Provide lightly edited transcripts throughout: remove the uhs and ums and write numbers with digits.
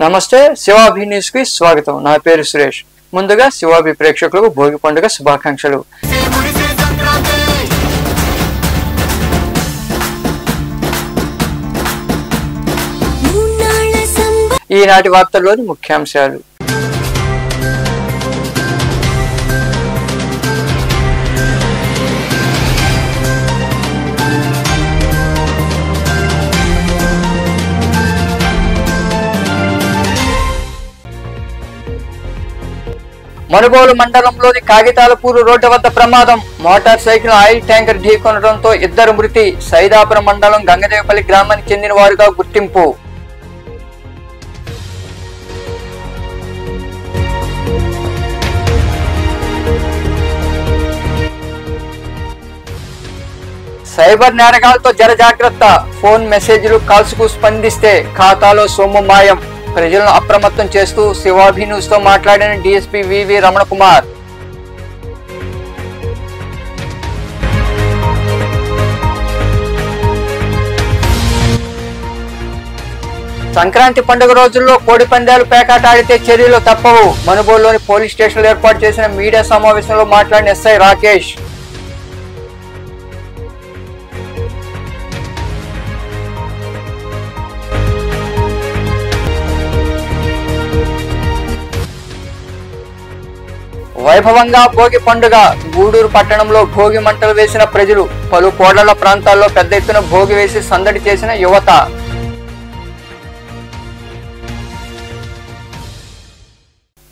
నమస్తే శివాభి న్యూస్ కి స్వాగతం. నా పేరు సురేష్. ముందుగా శివాభి ప్రేక్షకులకు భోగి పండుగ శుభాకాంక్షలు. ఈనాటి వార్తల్లోని ముఖ్యాంశాలు. మనుబోలు మండలంలోని కాగితాలపూరు రోడ్డు వద్ద ప్రమాదం. మోటార్ సైకిల్ ఆయిల్ ట్యాంకర్ ఢీకొనడంతో 2 మృతి. సైదాపురం మండలం గంగదేవపల్లి గ్రామానికి చెందిన వారుగా గుర్తింపు. సైబర్ నేరగాలతో జర జాగ్రత్త. ఫోన్ మెసేజ్లు కాల్స్ కు స్పందిస్తే ఖాతాలో సొమ్ము మాయం. ప్రజలను అప్రమత్తం చేస్తూ శివాభి న్యూస్ తో మాట్లాడిన డీఎస్పీ వివి రమణ కుమార్. సంక్రాంతి పండుగ రోజుల్లో కోడి పందాలు పేకాట ఆడితే చర్యలు తప్పవు. మనుబోలులోని పోలీస్ స్టేషన్లో ఏర్పాటు చేసిన మీడియా సమావేశంలో మాట్లాడిన ఎస్ఐ రాకేష్. వైభవంగా భోగి పండుగ. గూడూరు పట్టణంలో భోగి మంటలు వేసిన ప్రజలు. పలు కోడళ్ల ప్రాంతాల్లో పెద్ద ఎత్తున భోగి వేసి సందడి చేసిన యువత.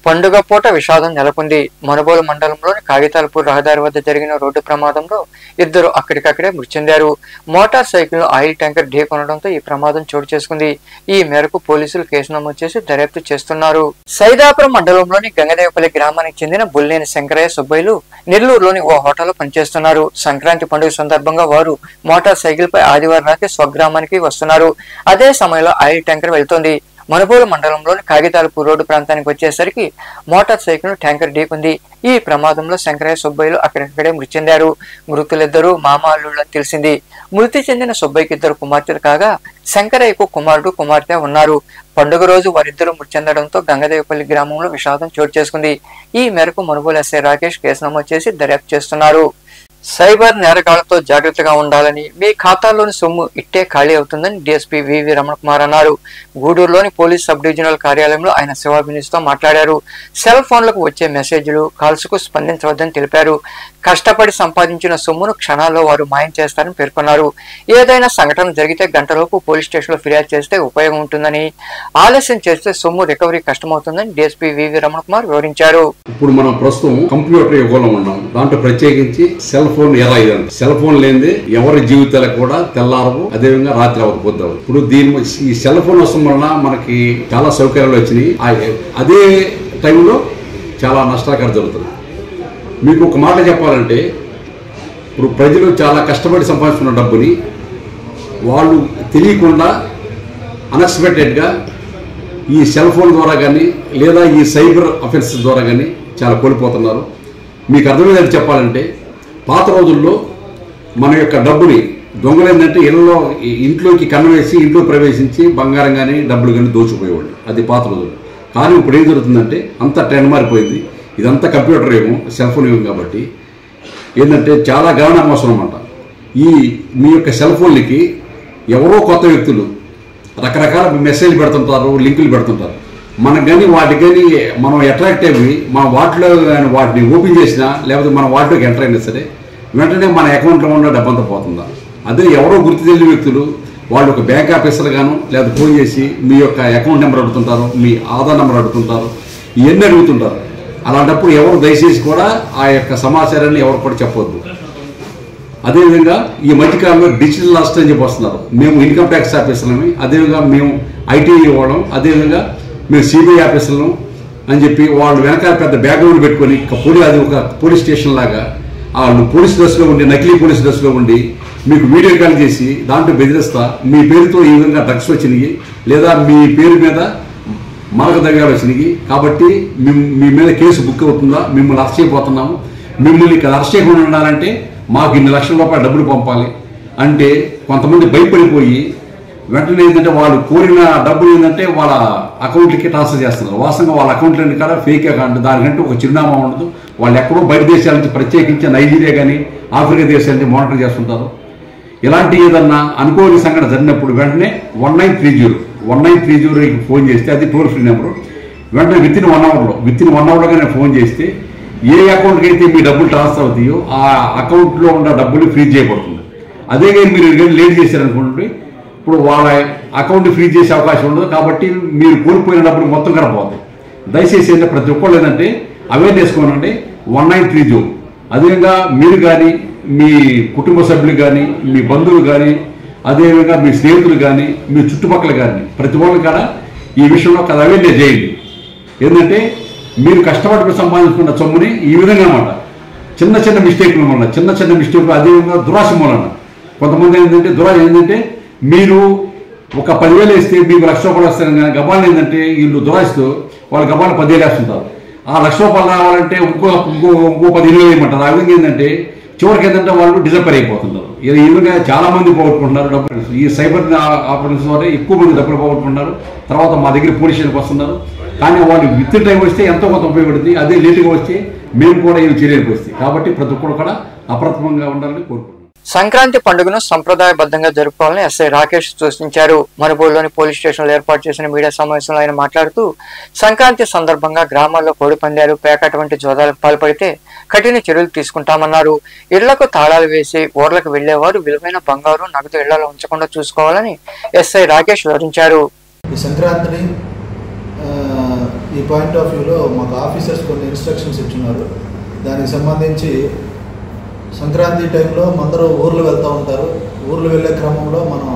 పండుగ పూట విషాదం నెలకొంది. మనుబోలు మండలంలోని కాగితాలపూర్ రహదారి వద్ద జరిగిన రోడ్డు ప్రమాదంలో 2 అక్కడికక్కడే మృతి చెందారు. మోటార్ సైకిల్ ఆయిల్ ట్యాంకర్ ఢీకొనడంతో ఈ ప్రమాదం చోటు చేసుకుంది. ఈ మేరకు పోలీసులు కేసు నమోదు చేసి దర్యాప్తు చేస్తున్నారు. సైదాపురం మండలంలోని గంగదేవపల్లి గ్రామానికి చెందిన బుల్లేని శంకరయ్య సుబ్బయ్యలు నెల్లూరులోని ఓ హోటల్లో పనిచేస్తున్నారు. సంక్రాంతి పండుగ సందర్భంగా వారు మోటార్ సైకిల్ పై ఆదివారం రాత్రి స్వగ్రామానికి వస్తున్నారు. అదే సమయంలో ఆయిల్ ట్యాంకర్ వెళ్తోంది. మనుబోలు మండలంలోని కాగితాలపూర్ రోడ్డు ప్రాంతానికి వచ్చేసరికి మోటార్ సైకిల్ ట్యాంకర్ ఢీకొంది. ఈ ప్రమాదంలో శంకరయ్య సుబ్బయ్యలు అక్కడికక్కడే మృతి చెందారు. మృతులిద్దరూ మామ అల్లుళ్ళని తెలిసింది. మృతి చెందిన సుబ్బయ్యకి 2 కుమార్తెలు కాగా శంకరయ్యకు కుమారుడు కుమార్తె ఉన్నారు. పండుగ రోజు వారిద్దరూ మృతి చెందడంతో గంగదేవపల్లి గ్రామంలో విషాదం చోటు చేసుకుంది. ఈ మేరకు మనుబోలు ఎస్ఐ రాకేష్ కేసు నమోదు చేసి దర్యాప్తు చేస్తున్నారు. సైబర్ నేరగాళ్లతో జాగ్రత్తగా ఉండాలని, మీ ఖాతాలోని సొమ్ము ఇట్టే ఖాళీ అవుతుందని డీఎస్పీ వివి రమణ కుమార్ అన్నారు. గూడూరులోని పోలీస్ సబ్ డివిజనల్ కార్యాలయంలో ఆయన శివాభి న్యూస్ తో మాట్లాడారు. సెల్ ఫోన్లకు వచ్చే మెసేజ్లు కాల్స్ కు స్పందించవద్దని తెలిపారు. కష్టపడి సంపాదించిన సొమ్మును క్షణాల్లో వారు మాయం చేస్తారని పేర్కొన్నారు. ఏదైనా సంఘటన జరిగితే గంటలోపు పోలీస్ స్టేషన్ లో ఫిర్యాదు చేస్తే ఉపయోగం ఉంటుందని, ఆలస్యం చేస్తే సొమ్ము రికవరీ కష్టమవుతుందని డీఎస్పీ వివి రమణ కుమార్ వివరించారు. ఇప్పుడు మనం ప్రస్తుతం కంప్యూటర్ యుగంలో ఉన్నాం. దాంట్లో ప్రత్యేకించి సెల్ ఫోన్ ఎలా ఇదండి. సెల్ ఫోన్ లేనిది ఎవరి జీవితాలకు కూడా తెల్లారవు, అదేవిధంగా రాత్రి అవకపోతావు. ఇప్పుడు ఈ సెల్ ఫోన్ వస్తున్న వలన మనకి చాలా సౌకర్యాలు వచ్చినాయి. అదే టైంలో చాలా నష్టాలు జరుగుతుంది. మీకు ఒక మాట చెప్పాలంటే, ఇప్పుడు ప్రజలు చాలా కష్టపడి సంపాదించుకున్న డబ్బుని వాళ్ళు తెలియకుండా అన్ఎక్స్పెక్టెడ్గా ఈ సెల్ ఫోన్ ద్వారా కానీ లేదా ఈ సైబర్ అఫెన్స్ ద్వారా కానీ చాలా కోల్పోతున్నారు. మీకు అర్థమయ్యేది చెప్పాలంటే, పాత రోజుల్లో మన యొక్క డబ్బుని దొంగలు ఏంటంటే ఇంట్లోకి కన్నవేసి ఇంట్లో ప్రవేశించి బంగారం కానీ డబ్బులు కానీ దోచుకుపోయేవాళ్ళు. అది పాత రోజులు. కానీ ఇప్పుడు ఏం జరుగుతుందంటే అంత ట్రెండ్ మారిపోయింది. ఇదంతా కంప్యూటర్ యుగం, సెల్ ఫోన్ యుగం. కాబట్టి ఏంటంటే చాలా గమనం అవసరం అన్నమాట. మీ యొక్క సెల్ ఫోన్లకి ఎవరో కొత్త వ్యక్తులు రకరకాల మెసేజ్ పెడుతుంటారు, లింకులు పెడుతుంటారు. మనకు కానీ వాటికి కానీ మనం అట్రాక్ట్ అయ్యి మన వాటిలో వాటిని ఓపెన్ చేసినా లేకపోతే మన వాటిలోకి ఎంటర్ అయినా సరే వెంటనే మన అకౌంట్లో ఉన్న డబ్బంతా పోతుందా. అదే ఎవరో గుర్తు తెలియని వ్యక్తులు వాళ్ళు ఒక బ్యాంక్ ఆఫీసర్ గాను లేదా ఫోన్ చేసి మీ యొక్క అకౌంట్ నెంబర్ అడుగుతుంటారు, మీ ఆధార్ నెంబర్ అడుగుతుంటారు, ఇవన్నీ అడుగుతుంటారు. అలాంటప్పుడు ఎవరు దయచేసి కూడా ఆ యొక్క సమాచారాన్ని ఎవరు కూడా చెప్పవద్దు. అదేవిధంగా ఈ మధ్యకాలంలో డిజిటల్ అరెస్ట్ అని చెప్పి వస్తున్నారు. మేము ఇన్కమ్ ట్యాక్స్ ఆఫీసర్లని, అదేవిధంగా మేము ఐటీ ఇవ్వడం, అదేవిధంగా మేము సిబిఐ ఆఫీసర్లు అని చెప్పి వాళ్ళు వెనకాల పెద్ద బ్యాక్గ్రౌండ్ పెట్టుకొని అది ఒక పోలీస్ స్టేషన్ లాగా వాళ్ళు పోలీస్ డ్రెస్లో ఉండి, నకిలీ పోలీస్ డ్రెస్లో ఉండి మీకు వీడియో కాల్ చేసి దాంట్లో బెదిరిస్తా మీ పేరుతో ఈ విధంగా డ్రగ్స్ వచ్చినాయి లేదా మీ పేరు మీద మారక ద్రవ్యాలు వచ్చినాయి కాబట్టి మీ మీద కేసు బుక్ అవుతుందా, మిమ్మల్ని అరెస్ట్ చేయబోతున్నాము, మిమ్మల్ని ఇక్కడ అరెస్ట్ చేయకుండా ఉండాలంటే మాకు 2 లక్షల రూపాయలు డబ్బులు పంపాలి అంటే కొంతమంది భయపడిపోయి వెంటనే ఏంటంటే వాళ్ళు కోరిన డబ్బులు ఏంటంటే వాళ్ళ అకౌంట్లకి ట్రాన్స్ఫర్ చేస్తున్నారు. వాస్తవంగా వాళ్ళ అకౌంట్లన్నీ కూడా ఫేక్ అకౌంట్, దానికంటే ఒక చిరునామా ఉండదు. వాళ్ళు ఎక్కడో బయట దేశాల నుంచి ప్రత్యేకించి నైజీరియా కానీ ఆఫ్రికా దేశాల నుంచి మానిటర్ చేస్తుంటారు. ఇలాంటి ఏదన్నా అనుకోని సంఘటన జరిగినప్పుడు వెంటనే 1930 ఫోన్ చేస్తే, అది టోల్ ఫ్రీ నెంబరు, వెంటనే విత్ ఇన్ 1 అవర్లోనే ఫోన్ చేస్తే ఏ అకౌంట్కి అయితే మీ డబ్బులు ట్రాన్స్ఫర్ అవుతాయో ఆ అకౌంట్లో ఉన్న డబ్బులు ఫ్రీజ్ చేయబడుతుంది. అదే కానీ మీరు లేట్ చేశారనుకోండి, ఇప్పుడు వాళ్ళ అకౌంట్ ఫ్రీజ్ చేసే అవకాశం ఉండదు. కాబట్టి మీరు కోల్పోయిన డబ్బులు మొత్తం కనపోతాయి. దయచేసి ఏంటంటే ప్రతి ఒక్కళ్ళు ఏంటంటే అవేర్నెస్ కోనండి 1930. అదేవిధంగా మీరు కానీ మీ కుటుంబ సభ్యులు కానీ మీ బంధువులు కానీ అదేవిధంగా మీ స్నేహితులు కానీ మీ చుట్టుపక్కల కానీ ప్రతి ఒక్కరు కూడా ఈ విషయంలో ఒక అవేర్నెస్ చేయండి. ఏంటంటే మీరు కష్టపడి సంపాదించుకున్న సొమ్ముని ఈ విధంగా అన్నమాట చిన్న చిన్న మిస్టేక్ల వల్ల, చిన్న మిస్టేక్లు, అదేవిధంగా దురాశ మూలన కొంతమంది ఏంటంటే మీరు ఒక 10,000 వేస్తే మీకు ₹1,00,000 వస్తాయని, కానీ గబాలు ఏంటంటే వీళ్ళు దురాశతో వాళ్ళు గబాలు 10,000 వేస్తుంటారు. ఆ ₹1,00,000 రావాలంటే ఇంకో 10,000 వేయమంటారు. ఆ విధంగా ఏంటంటే చివరికి ఏంటంటే వాళ్ళు డిజపేర్ అయిపోతున్నారు. ఈ విధంగా చాలా మంది పోగొట్టుకుంటున్నారు డబ్బులు. ఈ సైబర్ ఆపరేషన్స్ ద్వారా ఎక్కువ మంది డబ్బులు పోగొట్టుకుంటున్నారు. తర్వాత మా దగ్గర పోలీస్ స్టేషన్కి వస్తున్నారు. కానీ వాళ్ళు విత్ టైం వస్తే ఎంతో కొంత ఉపయోగపడుతుంది. అదే లేటుగా వస్తే మేము కూడా ఈ చర్యలకు వస్తాయి. కాబట్టి ప్రతి ఒక్కరు కూడా అప్రమత్తంగా ఉండాలని కోరుకుంటున్నాం. సంక్రాంతి పండుగను సంప్రదాయబద్ధంగా జరుపుకోవాలని ఎస్ఐ రాకేష్ సూచించారు. మనుబోలులోని పోలీస్ స్టేషన్లో ఏర్పాటు చేసిన మీడియా సమావేశంలో ఆయన మాట్లాడుతూ సంక్రాంతి సందర్భంగా గ్రామాల్లో కోడి పందాలు, పేకాట వంటి జోదాలకు పాల్పడితే కఠిన చర్యలు తీసుకుంటామన్నారు. ఇళ్లకు తాళాలు వేసి ఊర్లకు వెళ్లేవారు విలువైన బంగారు, నగదు ఇళ్లలో ఉంచకుండా చూసుకోవాలని ఎస్ఐ రాకేష్ వివరించారు. ఈ సంక్రాంతిని ఈ పాయింట్ ఆఫ్ వ్యూలో మాకు ఆఫీసర్స్ కొన్ని ఇన్స్ట్రక్షన్స్ ఇచ్చున్నారు. దానికి సంబంధించి సంక్రాంతి టైంలో అందరూ ఊర్లు వెళ్తూ ఉంటారు. ఊర్లు వెళ్ళే క్రమంలో మనం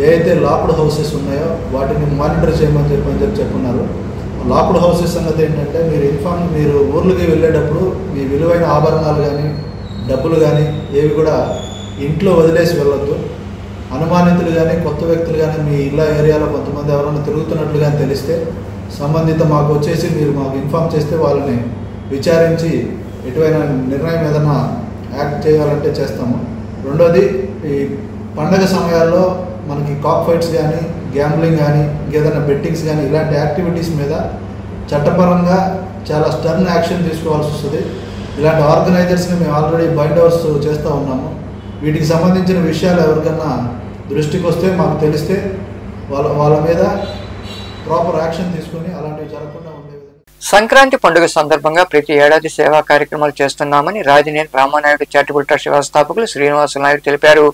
ఏ అయితే లాక్డ్ హౌసెస్ ఉన్నాయో వాటిని మానిటర్ చేయమని చెప్పున్నారు. లాక్డ్ హౌసెస్ అన్నది ఏంటంటే మీరు ఊర్లకి వెళ్ళేటప్పుడు మీ విలువైన ఆభరణాలు కానీ డబ్బులు కానీ ఏవి కూడా ఇంట్లో వదిలేసి వెళ్ళొద్దు. అనుమానితులు కానీ కొత్త వ్యక్తులు కానీ మీ ఇళ్ళ ఏరియాలో కొంతమంది ఎవరైనా తిరుగుతున్నట్లు కానీ తెలిస్తే సంబంధిత మాకు వచ్చేసి మీరు మాకు ఇన్ఫామ్ చేస్తే వాళ్ళని విచారించి ఎటువైనా నిర్ణయం ఏదైనా యాక్ట్ చేయాలంటే చేస్తాము. రెండోది, ఈ పండగ సమయాల్లో మనకి కాక్ ఫైట్స్ కానీ గ్యాంబ్లింగ్ కానీ ఇంకేదైనా బెట్టింగ్స్ కానీ ఇలాంటి యాక్టివిటీస్ మీద చట్టపరంగా చాలా స్టర్న్ యాక్షన్ తీసుకోవాల్సి వస్తుంది. ఇలాంటి ఆర్గనైజర్స్ని మేము ఆల్రెడీ బైండ్ ఓవర్స్ చేస్తూ ఉన్నాము. వీటికి సంబంధించిన విషయాలు ఎవరికన్నా దృష్టికి వస్తే మాకు తెలిస్తే వాళ్ళ మీద ప్రాపర్ యాక్షన్ తీసుకొని అలాంటివి జరగకుండా ఉండే విధంగా. సంక్రాంతి పండుగ సందర్భంగా ప్రతి ఏడాది సేవా కార్యక్రమాలు చేస్తున్నామని రాజనేని రామానాయుడు చారిటబుల్ ట్రస్ట్ వ్యవస్థాపకులు శ్రీనివాస నాయుడు తెలిపారు.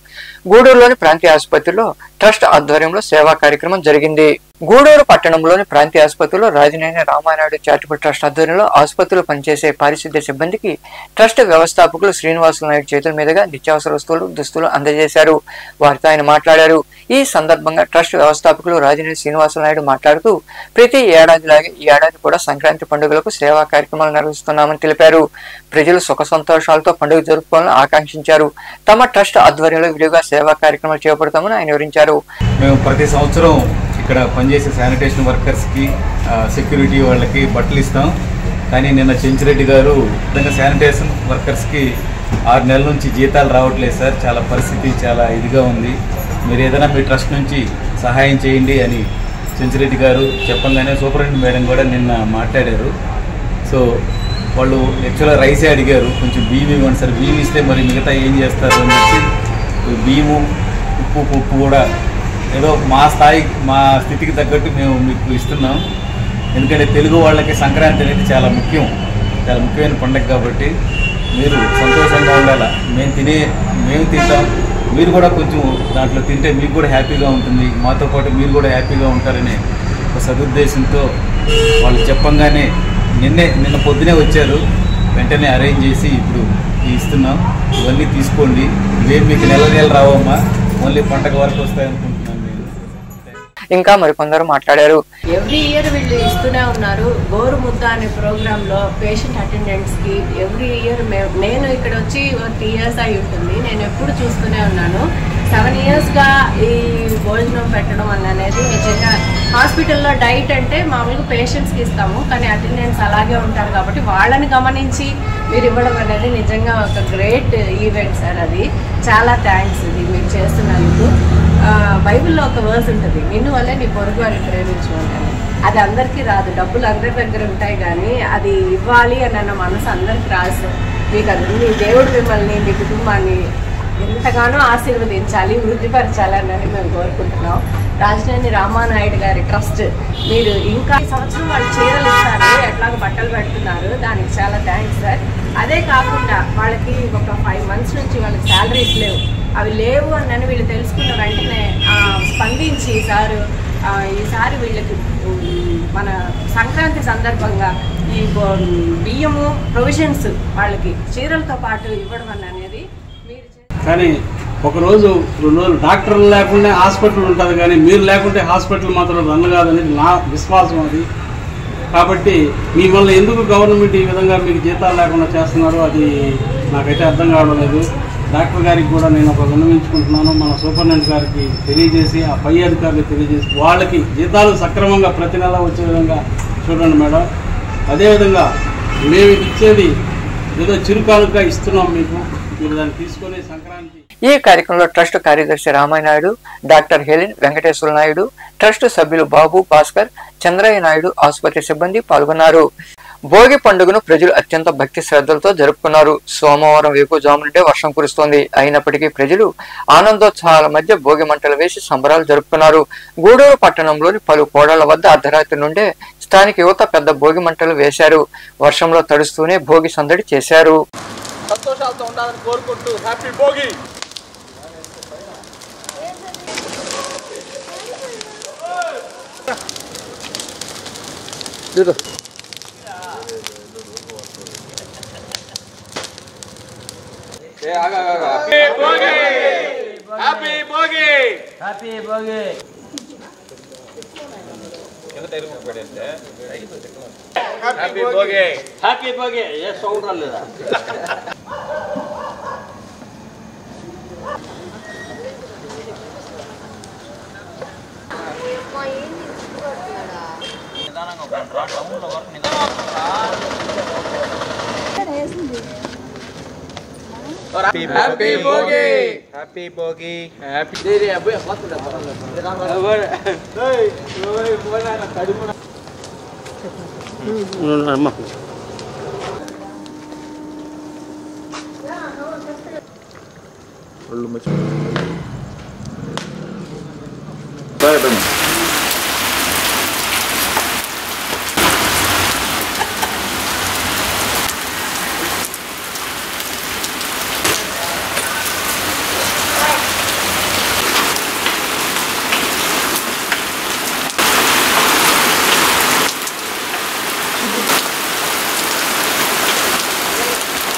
గూడూరులోని ప్రాంతీయ ఆసుపత్రిలో ట్రస్ట్ ఆధ్వర్యంలో సేవా కార్యక్రమం జరిగింది. గూడూరు పట్టణంలోని ప్రాంతీయ ఆసుపత్రిలో రాజనేని రామానాయుడు చారిటబుల్ ట్రస్ట్ ఆధ్వర్యంలో ఆసుపత్రిలో పనిచేసే పారిశుద్ధ్య సిబ్బందికి ట్రస్ట్ వ్యవస్థాపకులు శ్రీనివాస నాయుడు చేతుల మీదుగా నిత్యావసర వస్తువులు, దుస్తులు అందజేశారు. వారితో ఆయన మాట్లాడారు. ఈ సందర్భంగా ట్రస్ట్ వ్యవస్థాపకులు రాజనేని శ్రీనివాస నాయుడు మాట్లాడుతూ ప్రతి ఏడాదిలాగే ఈ ఏడాది కూడా సంక్రాంతి పండుగలకు సేవా కార్యక్రమాలు నిర్వహిస్తున్నామని తెలిపారు. ప్రజలు సుఖ సంతోషాలతో పండుగ జరుపుకోవాలని ఆకాంక్షించారు. తమ ట్రస్ట్ ఆధ్వర్యంలో విడిగా సేవా కార్యక్రమాలు చేపడతామని ఆయన వివరించారు. మేము ప్రతి సంవత్సరం ఇక్కడ పనిచేసే శానిటేషన్ వర్కర్స్కి, సెక్యూరిటీ వాళ్ళకి బట్టలు ఇస్తాం. కానీ నిన్న చెంచిరెడ్డి గారు విధంగా శానిటేషన్ వర్కర్స్కి 6 నెలల నుంచి జీతాలు రావట్లేదు సార్, చాలా పరిస్థితి చాలా ఇదిగా ఉంది, మీరు ఏదైనా మీ ట్రస్ట్ నుంచి సహాయం చేయండి అని చెంచిరెడ్డి గారు చెప్పంగానే సూపరింటెండెంట్ మేడం కూడా నిన్న మాట్లాడారు. సో వాళ్ళు యాక్చువల్గా రైసే అడిగారు, కొంచెం బియ్యం ఇవ్వండి సార్, బియ్యం ఇస్తే మరి మిగతా ఏం చేస్తారు అని చెప్పి బియ్యము, ఉప్పు, పప్పు కూడా ఏదో మా స్థితికి తగ్గట్టు మేము మీకు ఇస్తున్నాం. ఎందుకంటే తెలుగు వాళ్ళకి సంక్రాంతి అనేది చాలా ముఖ్యమైన పండుగ కాబట్టి మీరు సంతోషంగా ఉండాలా. మేము తింటాం, మీరు కూడా కొంచెం దాంట్లో తింటే మీకు కూడా హ్యాపీగా ఉంటుంది, మాతో పాటు మీరు కూడా హ్యాపీగా ఉంటారనే ఒక సదుద్దేశంతో వాళ్ళు చెప్పంగానే నిన్న పొద్దునే వచ్చారు. వెంటనే అరేంజ్ చేసి ఇప్పుడు ఇస్తున్నాం. ఇవన్నీ తీసుకోండి, ఇవేం మీకు నెల రావమ్మా, ఓన్లీ పండగ వరకు వస్తాయనుకుంటున్నాను. ఇంకా మరికొందరు మాట్లాడారు. ఎవ్రీ ఇయర్ వీళ్ళు ఇస్తూనే ఉన్నారు. గోరు ముద్ద అనే ప్రోగ్రామ్ లో పేషెంట్ అటెండెంట్స్ కి ఎవ్రీ ఇయర్ నేను ఇక్కడ వచ్చి 3 years అయి ఉంటుంది, నేను ఎప్పుడు చూస్తూనే ఉన్నాను. 7 years గా ఈ భోజనం పెట్టడం అనేది నిజంగా హాస్పిటల్లో డైట్ అంటే మామూలుగా పేషెంట్స్కి ఇస్తాము, కానీ అటెండెంట్స్ అలాగే ఉంటారు కాబట్టి వాళ్ళని గమనించి మీరు ఇవ్వడం అనేది నిజంగా ఒక గ్రేట్ ఈవెంట్ సార్. అది చాలా థ్యాంక్స్ ఇది మీరు చేస్తున్నందుకు. బైబిల్లో ఒక వర్స్ ఉంటుంది, నిన్ను వల్లే నీ పొరుగు వారిని ప్రేమించుకుంటాను. అది అందరికీ రాదు, డబ్బులు అందరి దగ్గర ఉంటాయి కానీ అది ఇవ్వాలి అన్న మనసు అందరికి రాదు. మీకు అది మీ దేవుడు మిమ్మల్ని మీ కుటుంబాన్ని ఎంతగానో ఆశీర్వదించాలి, వృద్ధిపరచాలని మేము కోరుకుంటున్నాం. రాజధాని రామానాయుడు గారి ట్రస్ట్ మీరు ఇంకా ఈ సంవత్సరం వాళ్ళు చీరలు ఇస్తారు, ఎట్లాగో బట్టలు పెడుతున్నారు, దానికి చాలా థ్యాంక్స్ సార్. అదే కాకుండా వాళ్ళకి ఒక 5 months నుంచి వాళ్ళకి శాలరీస్ లేవు, అవి లేవు అని వీళ్ళు తెలుసుకున్న వెంటనే స్పందించి సారు ఈసారి వీళ్ళకి మన సంక్రాంతి సందర్భంగా ఈ బియ్యము ప్రొవిజన్స్ వాళ్ళకి చీరలతో పాటు ఇవ్వడం అనేది మీరు. కానీ ఒకరోజు 2 రోజులు డాక్టర్లు లేకుండా హాస్పిటల్ ఉంటుంది, కానీ మీరు లేకుంటే హాస్పిటల్ మాత్రం రన్ కాదనేది నా విశ్వాసం. అది కాబట్టి మిమ్మల్ని ఎందుకు గవర్నమెంట్ ఈ విధంగా మీకు జీతాలు లేకుండా చేస్తున్నారో అది నాకైతే అర్థం కావడం లేదు. డాక్టర్ గారికి కూడా నేను ఒక విన్నవించుకుంటున్నాను, మన సూపరింటెండెంట్ గారికి తెలియజేసి ఆ పై అధికారులకు తెలియజేసి వాళ్ళకి జీతాలు సక్రమంగా ప్రతి నెల వచ్చే విధంగా చూడండి మేడం. అదేవిధంగా మేము ఇచ్చేది ఏదో చిరుకానుగా ఇస్తున్నాం మీకు, మీరు దాన్ని తీసుకొని సంక్రాంతి. ఈ కార్యక్రమంలో ట్రస్ట్ కార్యదర్శి Ramanaidu, doctor Helen, Venkateswara Naidu, trust సభ్యులు బాబు, భాస్కర్, చంద్రయ్య నాయుడు, ఆసుపత్రి సిబ్బంది పాల్గొన్నారు. భోగి పండుగను ప్రజలు అత్యంత భక్తి శ్రద్ధలతో జరుపుకున్నారు. సోమవారం వేకువజాము నుండే వర్షం కురుస్తోంది. అయినప్పటికీ ప్రజలు ఆనందోత్సాహాల మధ్య భోగి మంటలు వేసి సంబరాలు జరుపుకున్నారు. గూడూరు పట్టణంలోని పలు కోడళ్ల వద్ద అర్ధరాత్రి నుండే స్థానిక యువత పెద్ద భోగి మంటలు వేశారు. వర్షంలో తడుస్తూనే భోగి సందడి చేశారు. సంతోషాలతో ఉండాలని కోరుకుంటూ happy Bhogi. Happy Bhogi, happy Bhogi, happy Bhogi. Happy Bhogi, happy Bhogi. ఏ సౌండ్ రాలేదా? Happy Bhogi, happy Bhogi, happy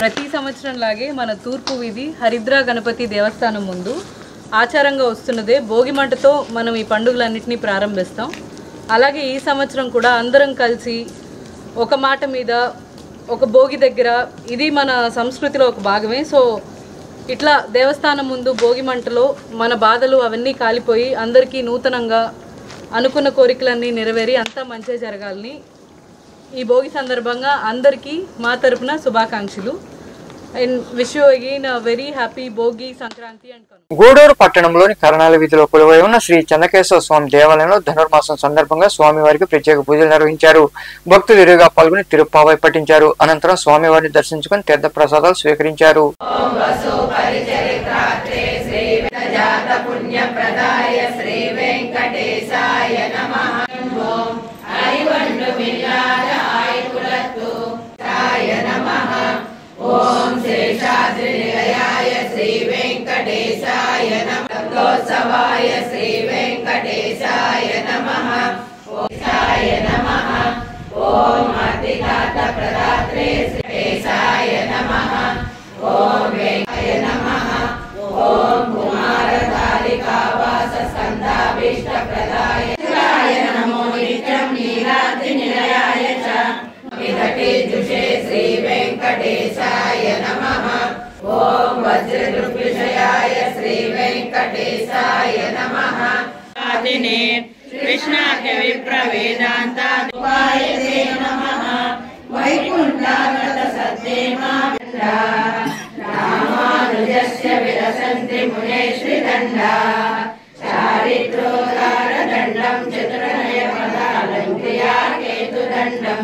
ప్రతి సంవత్సరం లాగే మన తూర్పు వీధి హరిద్రా గణపతి దేవస్థానం ముందు ఆచారంగా వస్తున్నదే భోగి మంటతో మనం ఈ పండుగలన్నింటినీ ప్రారంభిస్తాం. అలాగే ఈ సంవత్సరం కూడా అందరం కలిసి ఒక మాట మీద ఒక భోగి దగ్గర, ఇది మన సంస్కృతిలో ఒక భాగమే. సో ఇట్లా దేవస్థానం ముందు భోగి మంటలో మన బాధలు అవన్నీ కాలిపోయి అందరికీ నూతనంగా అనుకున్న కోరికలన్నీ నెరవేరి అంతా మంచిగా జరగాలని ఈ భోగి సందర్భంగా అందరికీ మా తరపున శుభాకాంక్షలు. And wish you again very happy Bhogi Sankranti. Gudur పట్టణంలోని కరణాల వీధిలో కొలువై ఉన్న శ్రీ చెన్నకేశవ స్వామి దేవాలయంలో ధనుర్మాసం సందర్భంగా స్వామివారికి ప్రత్యేక పూజలు నిర్వహించారు. భక్తులు ఇరుగా పాల్గొని తిరుప్పావై పఠించారు. అనంతరం స్వామివారిని దర్శించుకుని తీర్థ ప్రసాదాలు స్వీకరించారు. ఓం శేషాద్రినిలయాయ శ్రీ వెంకటేశాయ నమోత్సవాయ శ్రీ వెంకటేశాయ నమః. ఓంసాయ నమః. ఓం అతిఘాత ప్రదాత్రే శ్రీకేశాయ నమః. ఓం వెంకటాయ నమః. ఓం కుమారధారికావాస స్కందాభీష్ట ప్రదాయ నమో నిత్యం నీరాద్రి నిలయాయ చ విదటిజుషే శ్రీ వెంకటేశాయ నమః. ఓం వజ్రదృగ్విషయాయ శ్రీ వెంకటేశాయ నమః. ఆదినే కృష్ణాఖ్య విప్రవేదాంతాయ నమః. వైకుంఠాగత సద్దేమా రామానుజస్య విలసంతి మునే శ్రీదండా चारित्रोदारदण्डं चतुर्नयपदालङ्क्रियाकेतुदण्डं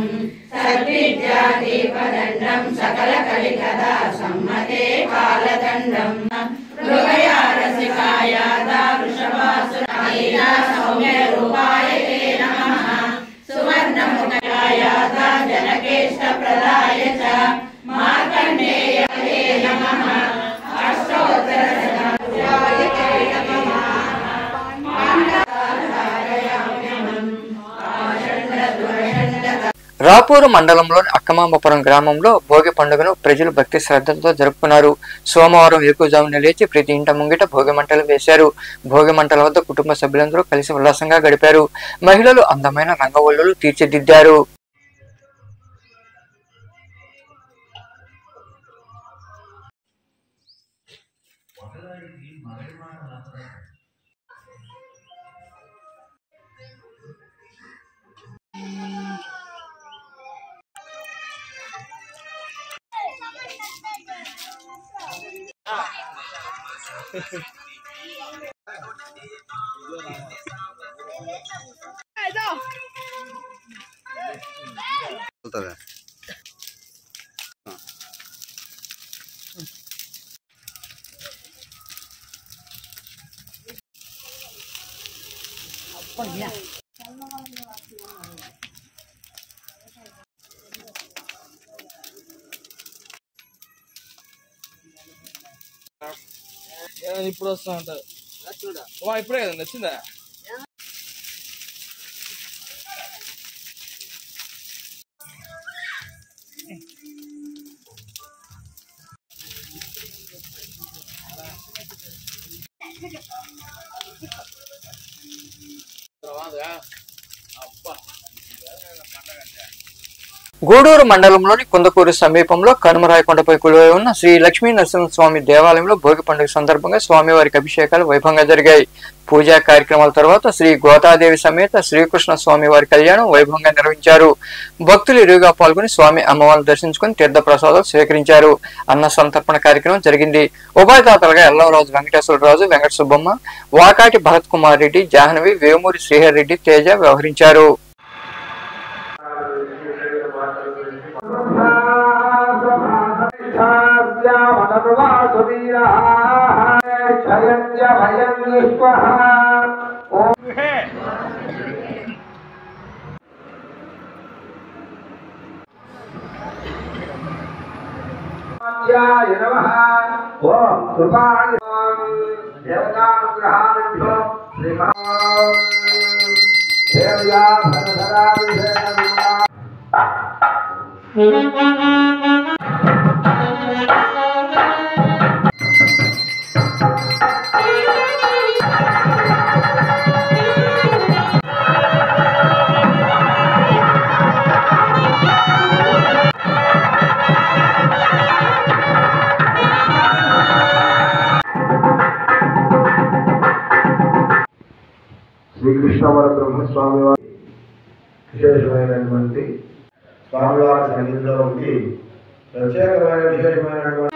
सद्विद्यादीपदण्डं सकलकलिकदा सम्मते कालदण्डं मृगयारसिकाय वृषभासुराय सौम्यरूपाय ते नमः सुवर्णमुखयाय जनकेष्टप्रदाय च मार्कण्डेयाय नमः अष्टोत्तरशताब्द्याय नमः రాపూరు మండలంలోని అక్కమాంబపురం గ్రామంలో భోగి పండుగను ప్రజలు భక్తి శ్రద్ధలతో జరుపుకున్నారు. సోమవారం వేకువజామున లేచి ప్రతి ఇంట ముంగిట భోగి మంటలు వేశారు. భోగి మంటల వద్ద కుటుంబ సభ్యులందరూ కలిసి ఉల్లాసంగా గడిపారు. మహిళలు అందమైన రంగవల్లులు తీర్చిదిద్దారు. ఇప్పుడు వస్తా ఉంటారు ఇప్పుడే కదా వచ్చిందా గూడూరు మండలంలోని కుందకూరు సమీపంలో కనుమరాయకొండపై కొలువై ఉన్న శ్రీ లక్ష్మీ నరసింహస్వామి దేవాలయంలో భోగి పండుగ సందర్భంగా స్వామివారికి అభిషేకాలు వైభవంగా జరిగాయి. పూజా కార్యక్రమాల తర్వాత శ్రీ గోతాదేవి సమేత శ్రీకృష్ణ స్వామి వారి కళ్యాణం వైభవంగా నిర్వహించారు. భక్తులు ఇరువుగా పాల్గొని స్వామి అమ్మవారిని దర్శించుకుని తీర్థ ప్రసాదాలు స్వీకరించారు. అన్న సంతర్పణ కార్యక్రమం జరిగింది. ఉభయదాతలుగా ఎల్లవరాజు వెంకటేశ్వరరాజు, వెంకట సుబ్బమ్మ, వాకాటి భరత్ కుమార్ రెడ్డి, జాహ్నవి, వేమూరి శ్రీహర్ రెడ్డి, తేజ వ్యవహరించారు. ఓం కృపాయ దేవతానుగ్రహాభ్యో దేవ్యా శ్రీకృష్ణవర బ్రహ్మస్వామి వారి విశేషమైనటువంటి స్వామివారి సన్నిధిలో ఉండి ప్రత్యేకమైన విశేషమైనటువంటి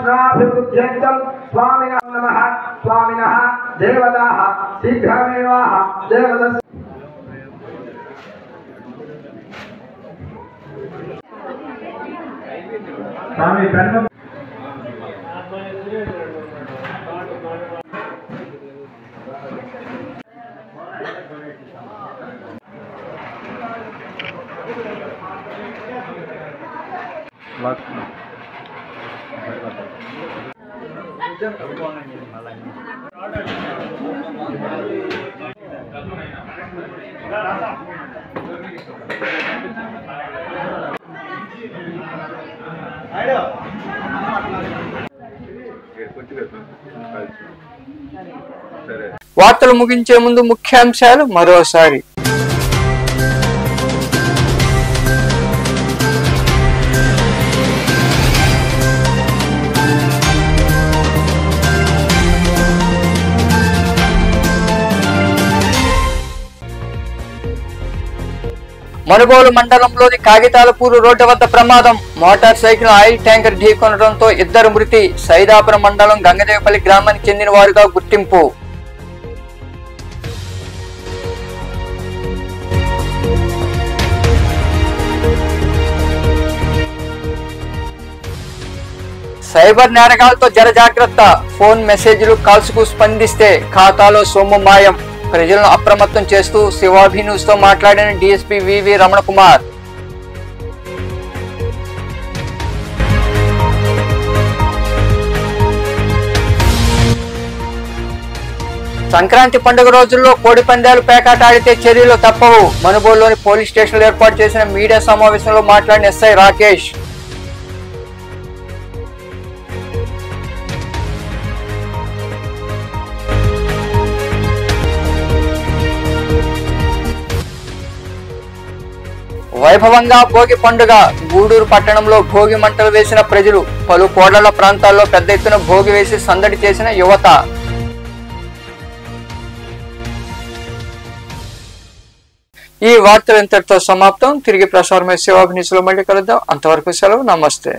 క్షేత్రాభివృద్ధ్యర్థం స్వామినః నమః స్వామినః దేవతాః శీఘ్రమేవాః దేవతస్ స్వామి పెన్ను వార్తలు ముగించే ముందు ముఖ్యాంశాలు మరోసారి. మనుబోలు మండలంలోని కాగితాలపూరు రోడ్డు వద్ద ప్రమాదం. మోటార్ సైకిల్ ఆయిల్ ట్యాంకర్ ఢీకొనడంతో 2 మృతి. సైదాపురం మండలం గంగదేవపల్లి గ్రామానికి చెందిన వారుగా గుర్తింపు. సైబర్ నేరగాలతో జర జాగ్రత్త. ఫోన్ మెసేజ్లు కాల్స్ కు స్పందిస్తే ఖాతాలో సొమ్ము మాయం. ప్రజలను అప్రమత్తం చేస్తూ శివాభి న్యూస్ తో మాట్లాడిన డీఎస్పీ వివి రమణ కుమార్. సంక్రాంతి పండుగ రోజుల్లో కోడి పందాలు పేకాట ఆడితే చర్యలు తప్పవు. మనుబోలులోని పోలీస్ స్టేషన్లో ఏర్పాటు చేసిన మీడియా సమావేశంలో మాట్లాడిన ఎస్ఐ రాకేష్. వైభవంగా భోగి పండుగ. గూడూరు పట్టణంలో భోగి మంటలు వేసిన ప్రజలు. పలు కోడళ్ల ప్రాంతాల్లో పెద్ద ఎత్తున భోగి వేసి సందడి చేసిన యువత. ఈ వార్తలు ఇంతటితో సమాప్తం. తిరిగి ప్రసారమయ్యే శివాభి న్యూస్ లో మళ్ళీ కలుద్దాం. అంతవరకు సెలవు. నమస్తే.